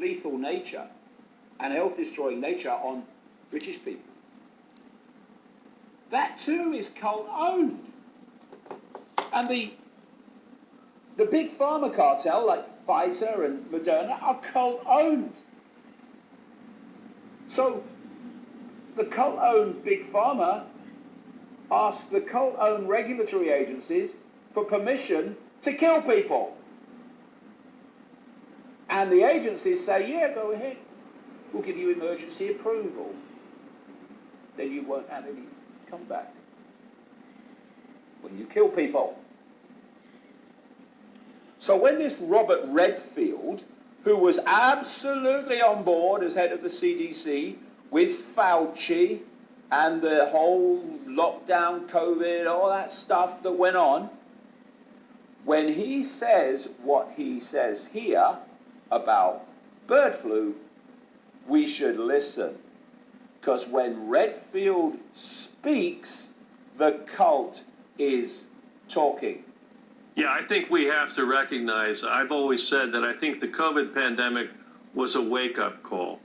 lethal nature and health-destroying nature on British people. That too is cult-owned. And the big pharma cartel like Pfizer and Moderna are cult-owned. So the cult-owned big pharma ask the cult-owned regulatory agencies for permission to kill people. And the agencies say, yeah, go ahead. We'll give you emergency approval. Then you won't have any comeback when you kill people. So when this Robert Redfield, who was absolutely on board as head of the CDC with Fauci and the whole lockdown, COVID, all that stuff that went on, when he says what he says here about bird flu, we should listen. Because when Redfield speaks, the cult is talking. Yeah, I think we have to recognize, I've always said that I think the COVID pandemic was a wake-up call.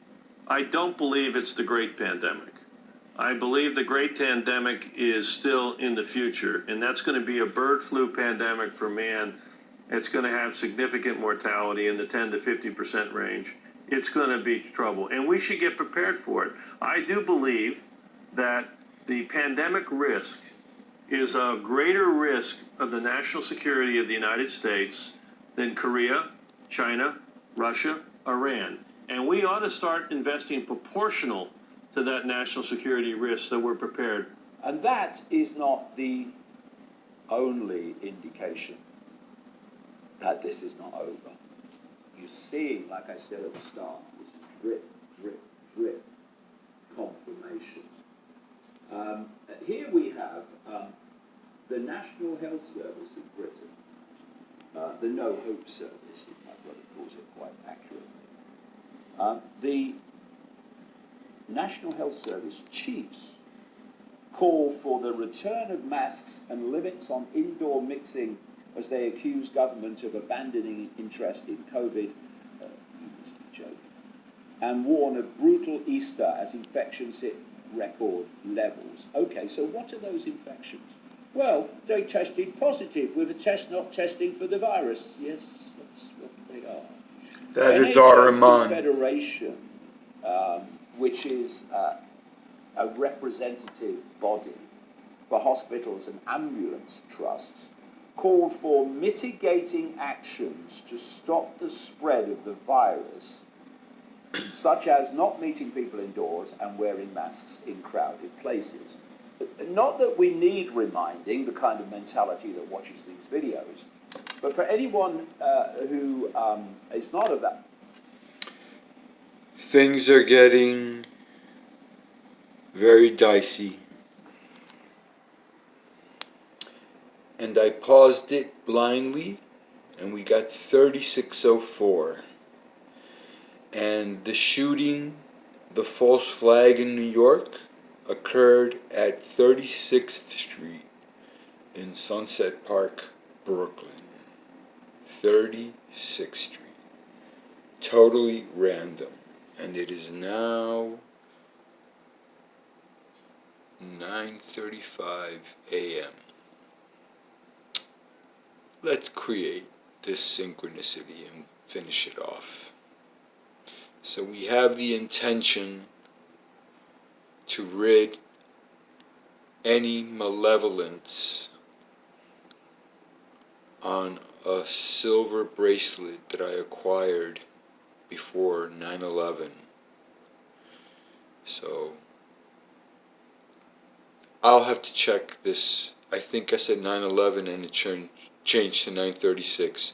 I don't believe it's the great pandemic. I believe the great pandemic is still in the future, and that's going to be a bird flu pandemic for man. It's going to have significant mortality in the 10 to 50% range. It's going to be trouble, and we should get prepared for it. I do believe that the pandemic risk is a greater risk of the national security of the United States than Korea, China, Russia, Iran. And we ought to start investing proportional to that national security risk so we're prepared. And that is not the only indication that this is not over. You're seeing, like I said at the start, this drip, drip, drip confirmation. Here we have the National Health Service in Britain, the No Hope Service, my brother calls it quite accurately. The National Health Service chiefs call for the return of masks and limits on indoor mixing as they accuse government of abandoning interest in COVID, it's a joke, and warn of brutal Easter as infections hit record levels. Okay, so what are those infections? Well, they tested positive with a test not testing for the virus. Yes, that's what they are. That is our Iman. Federation, which is a representative body for hospitals and ambulance trusts, called for mitigating actions to stop the spread of the virus, such as not meeting people indoors and wearing masks in crowded places. Not that we need reminding, the kind of mentality that watches these videos, but for anyone who is not of that. Things are getting very dicey. And I paused it blindly, and we got 3604. And the shooting, the false flag in New York, occurred at 36th Street in Sunset Park, Brooklyn. 36th Street. Totally random. And it is now 9:35 a.m. Let's create this synchronicity and finish it off. So we have the intention to rid any malevolence on a silver bracelet that I acquired before 9/11. So I'll have to check this. I think I said 9/11 and it changed to 9:36.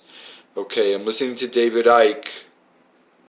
Okay, I'm listening to David Icke.